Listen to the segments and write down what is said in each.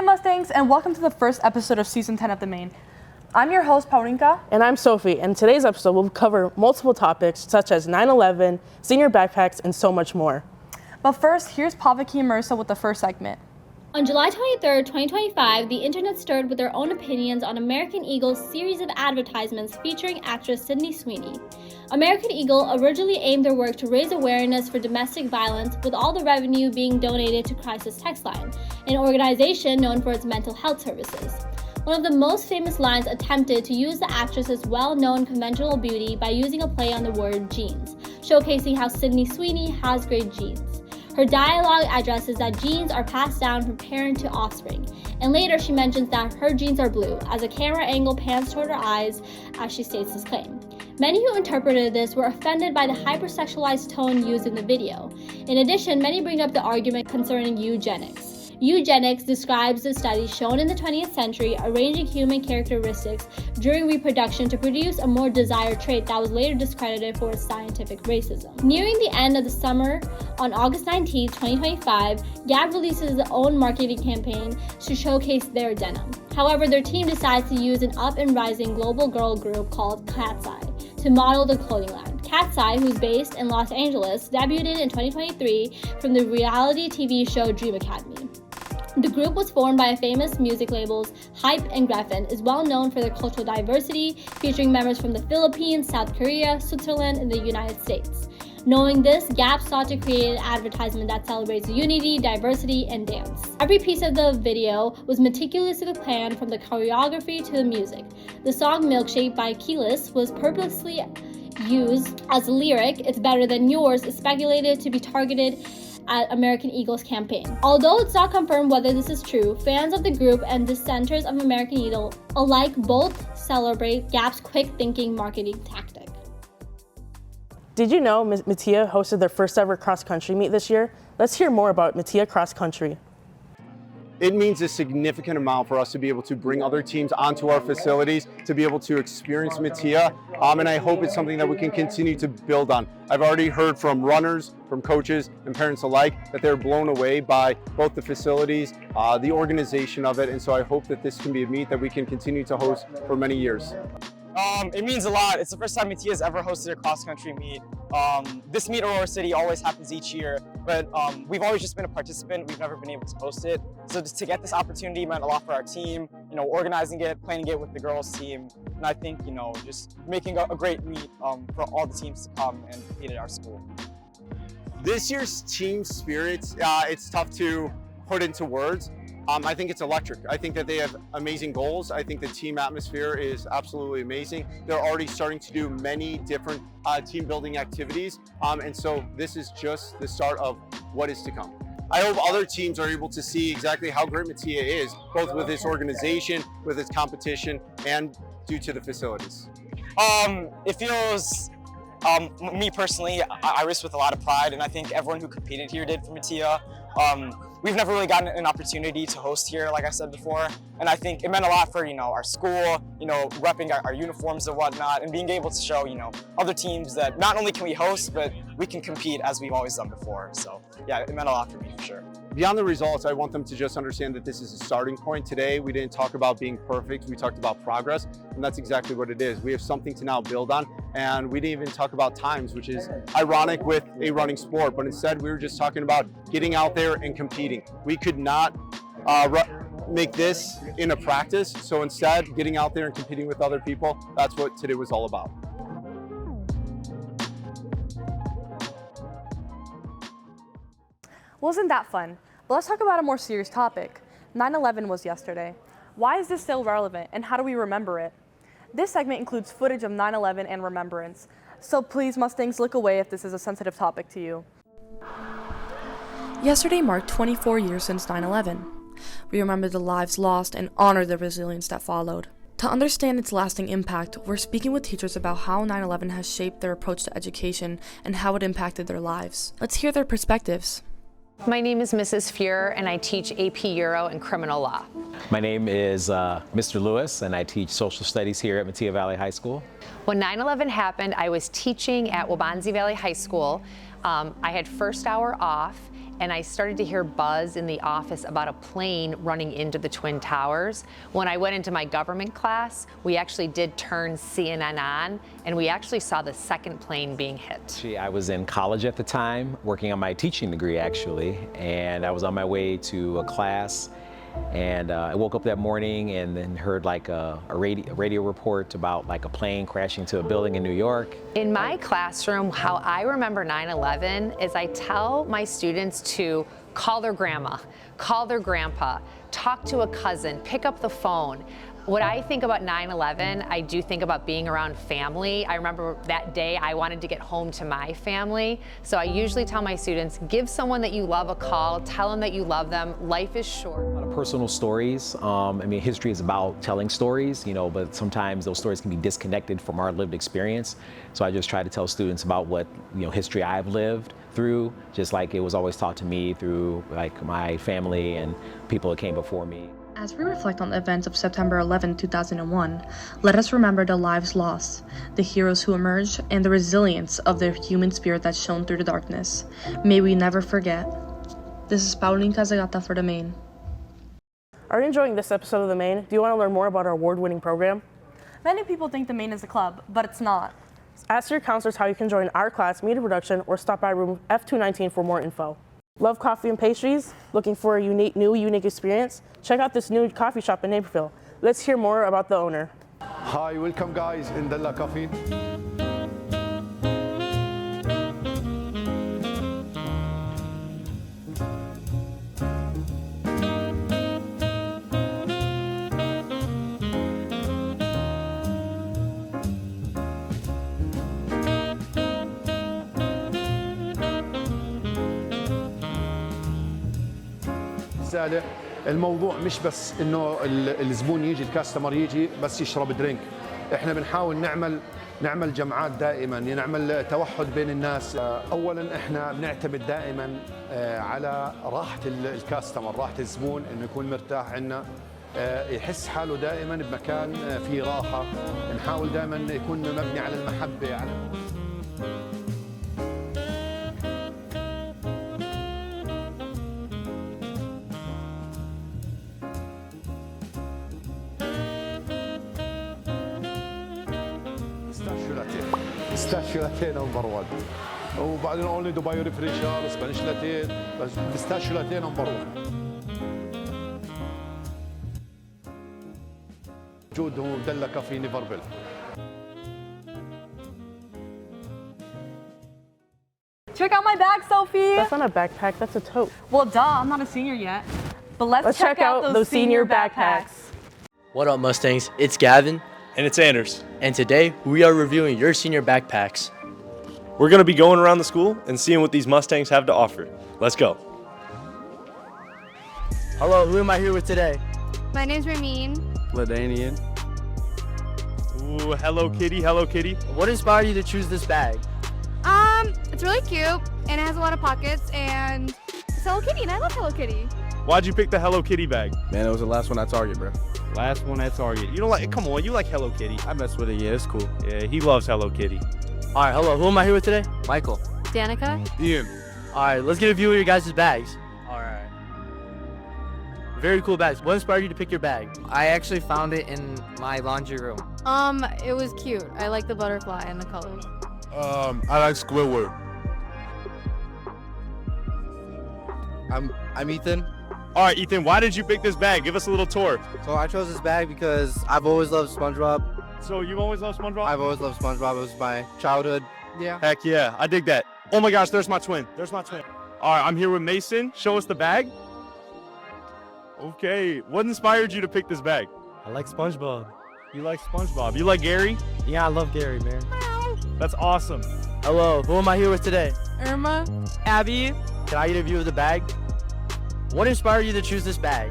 Hi Mustangs, and welcome to the first episode of Season 10 of The Main. I'm your host, Paulinka. And I'm Sophie, and today's episode will cover multiple topics such as 9/11, senior backpacks, and so much more. But first, here's Pavaki and Marissa with the first segment. On July 23, 2025, the internet stirred with their own opinions on American Eagle's series of advertisements featuring actress Sydney Sweeney. American Eagle originally aimed their work to raise awareness for domestic violence, with all the revenue being donated to Crisis Text Line, an organization known for its mental health services. One of the most famous lines attempted to use the actress's well-known conventional beauty by using a play on the word jeans, showcasing how Sydney Sweeney has great genes. Her dialogue addresses that genes are passed down from parent to offspring, and later she mentions that her genes are blue as a camera angle pans toward her eyes as she states this claim. Many who interpreted this were offended by the hypersexualized tone used in the video. In addition, many bring up the argument concerning eugenics. Eugenics describes the studies shown in the 20th century arranging human characteristics during reproduction to produce a more desired trait that was later discredited for its scientific racism. Nearing the end of the summer, on August 19, 2025, Gap releases its own marketing campaign to showcase their denim. However, their team decides to use an up-and-rising global girl group called Cat's Eye to model the clothing line. Cat's Eye, who's based in Los Angeles, debuted in 2023 from the reality TV show Dream Academy. The group was formed by famous music labels Hype and Geffen, is well known for their cultural diversity, featuring members from the Philippines, South Korea, Switzerland, and the United States. Knowing this, Gap sought to create an advertisement that celebrates unity, diversity, and dance. Every piece of the video was meticulously planned, from the choreography to the music. The song Milkshake by Keyless was purposely used as a lyric. It's better than yours is speculated to be targeted at American Eagle's campaign. Although it's not confirmed whether this is true, fans of the group and dissenters of American Eagle alike both celebrate Gap's quick-thinking marketing tactic. Did you know Mattia hosted their first ever cross-country meet this year? Let's hear more about Mattia Cross Country. It means a significant amount for us to be able to bring other teams onto our facilities, to be able to experience Mattia, and I hope it's something that we can continue to build on. I've already heard from runners, from coaches, and parents alike that they're blown away by both the facilities, the organization of it, and so I hope that this can be a meet that we can continue to host for many years. It means a lot. It's the first time Mattia's ever hosted a cross-country meet. This meet Aurora City always happens each year, but we've always just been a participant. We've never been able to host it. So just to get this opportunity meant a lot for our team, organizing it, planning it with the girls team. And I think, just making a great meet for all the teams to come and compete at our school. This year's team spirit, it's tough to put into words. I think it's electric. I think that they have amazing goals. I think the team atmosphere is absolutely amazing. They're already starting to do many different team building activities. And so this is just the start of what is to come. I hope other teams are able to see exactly how great Mattia is, both with its organization, with its competition, and due to the facilities. It feels, me personally, I race with a lot of pride, and I think everyone who competed here did for Mattia. We've never really gotten an opportunity to host here, like I said before, and I think it meant a lot for our school, repping our uniforms and whatnot, and being able to show other teams that not only can we host, but we can compete as we've always done before. So yeah, it meant a lot for me for sure. Beyond the results, I want them to just understand that this is a starting point. Today, we didn't talk about being perfect, we talked about progress, and that's exactly what it is. We have something to now build on, and we didn't even talk about times, which is ironic with a running sport, but instead we were just talking about getting out there and competing. We could not make this in a practice, so instead, getting out there and competing with other people, that's what today was all about. Wasn't that fun? But let's talk about a more serious topic. 9/11 was yesterday. Why is this still relevant, and how do we remember it? This segment includes footage of 9/11 and remembrance. So please, Mustangs, look away if this is a sensitive topic to you. Yesterday marked 24 years since 9/11. We remember the lives lost and honor the resilience that followed. To understand its lasting impact, we're speaking with teachers about how 9/11 has shaped their approach to education and how it impacted their lives. Let's hear their perspectives. My name is Mrs. Fuhrer, and I teach AP Euro and Criminal Law. My name is Mr. Lewis, and I teach social studies here at Mattia Valley High School. When 9/11 happened, I was teaching at Waubonsie Valley High School. I had first hour off, and I started to hear buzz in the office about a plane running into the Twin Towers. When I went into my government class, we actually did turn CNN on, and we actually saw the second plane being hit. I was in college at the time, working on my teaching degree actually, and I was on my way to a class, and I woke up that morning and then heard like a radio report about like a plane crashing into a building in New York. In my classroom, how I remember 9/11 is I tell my students to call their grandma, call their grandpa, talk to a cousin, pick up the phone. When I think about 9/11, I do think about being around family. I remember that day I wanted to get home to my family. So I usually tell my students, give someone that you love a call, tell them that you love them. Life is short. A lot of personal stories. I mean, history is about telling stories, you know, but sometimes those stories can be disconnected from our lived experience. So I just try to tell students about what, you know, history I've lived through, just like it was always taught to me through like my family and people that came before me. As we reflect on the events of September 11, 2001, let us remember the lives lost, the heroes who emerged, and the resilience of the human spirit that shone through the darkness. May we never forget. This is Pauline Casagata for The Main. Are you enjoying this episode of The Main? Do you want to learn more about our award-winning program? Many people think The Main is a club, but it's not. Ask your counselors how you can join our class, media production, or stop by room F219 for more info. Love coffee and pastries? Looking for a unique experience? Check out this new coffee shop in Naperville. Let's hear more about the owner. Hi, welcome guys in Dehal Coffee. الموضوع مش بس انه الزبون يجي الكاستمر يجي بس يشرب درينك، احنا بنحاول نعمل جمعات دائما، نعمل توحد بين الناس. اولا احنا بنعتمد دائما على راحه الكاستمر، راحه الزبون، انه يكون مرتاح عندنا، يحس حاله دائما بمكان فيه راحه، نحاول دائما يكون مبني على المحبه على بيستاشيو لاتيه نمبر 1 وبعدين اونلي دبي ريفريشر سبانيش لاتيه بس بيستاشيو لاتيه نمبر 1 موجود هو دهل كافي نيفرفيل. Check out my bag, Sophie! That's not a backpack, that's a tote. Well, duh, I'm not a senior yet. But let's check out those senior backpacks. What up, Mustangs? It's Gavin. And it's Anders. And today, we are reviewing your senior backpacks. We're going to be going around the school and seeing what these Mustangs have to offer. Let's go. Hello, who am I here with today? My name's Ramin. Ladanian. Ooh, Hello Kitty, Hello Kitty. What inspired you to choose this bag? It's really cute, and it has a lot of pockets, and it's Hello Kitty, and I love Hello Kitty. Why'd you pick the Hello Kitty bag? Man, it was the last one at Target, bro. Last one at Target. You don't like, come on, you like Hello Kitty. I mess with it, yeah, it's cool. Yeah, he loves Hello Kitty. All right, hello, who am I here with today? Michael. Danica. Ian. All right, let's get a view of your guys' bags. All right. Very cool bags. What inspired you to pick your bag? I actually found it in my laundry room. It was cute. I like the butterfly and the colors. I like Squidward. I'm Ethan. All right, Ethan, why did you pick this bag? Give us a little tour. So I chose this bag because I've always loved SpongeBob. So you've always loved SpongeBob? I've always loved SpongeBob. It was my childhood. Yeah. Heck yeah, I dig that. Oh my gosh, there's my twin. There's my twin. All right, I'm here with Mason. Show us the bag. Okay, what inspired you to pick this bag? I like SpongeBob. You like SpongeBob. You like Gary? Yeah, I love Gary, man. That's awesome. Hello, who am I here with today? Irma. Abby. Can I get a view of the bag? What inspired you to choose this bag?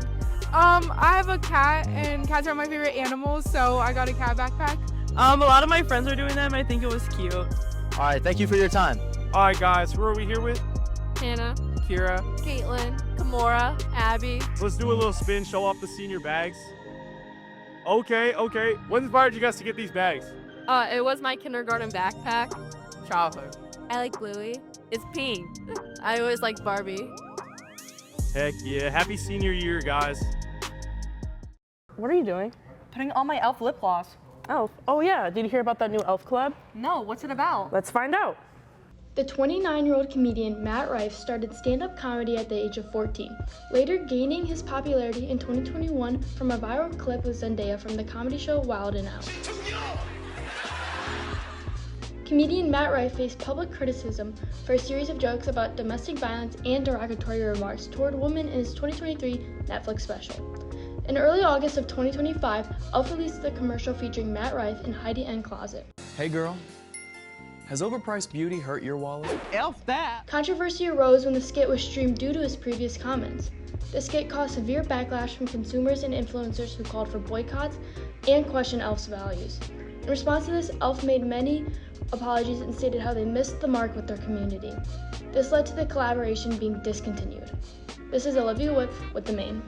I have a cat, and cats are my favorite animals, so I got a cat backpack. A lot of my friends are doing them. I think it was cute. All right, thank you for your time. All right, guys, who are we here with? Hannah. Kira. Caitlin. Kimora. Abby. Let's do a little spin, show off the senior bags. Okay. What inspired you guys to get these bags? It was my kindergarten backpack. Childhood. I like Bluey. It's pink. I always liked Barbie. Heck yeah. Happy senior year, guys. What are you doing? Putting on my E.L.F lip gloss. E.L.F. Oh yeah, did you hear about that new E.L.F collab? No, what's it about? Let's find out. The 29-year-old comedian Matt Rife started stand-up comedy at the age of 14, later gaining his popularity in 2021 from a viral clip with Zendaya from the comedy show Wild 'N Out. Comedian Matt Rife faced public criticism for a series of jokes about domestic violence and derogatory remarks toward women in his 2023 Netflix special. In early August of 2025, E.L.F released the commercial featuring Matt Rife in Heidi N Closet. Hey girl, has overpriced beauty hurt your wallet? E.L.F that! Controversy arose when the skit was streamed due to his previous comments. The skit caused severe backlash from consumers and influencers who called for boycotts and questioned E.L.F's values. In response to this, E.L.F made many apologies and stated how they missed the mark with their community. This led to the collaboration being discontinued. This is Olivia with The Main.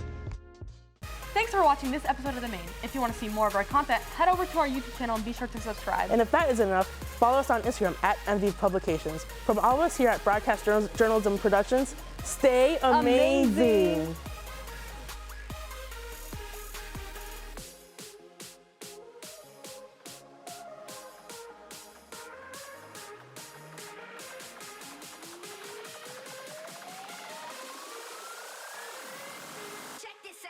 Thanks for watching this episode of The Main. If you want to see more of our content, head over to our YouTube channel and be sure to subscribe. And if that isn't enough, follow us on Instagram at MV Publications. From all of us here at Broadcast Journalism Productions, stay amazing.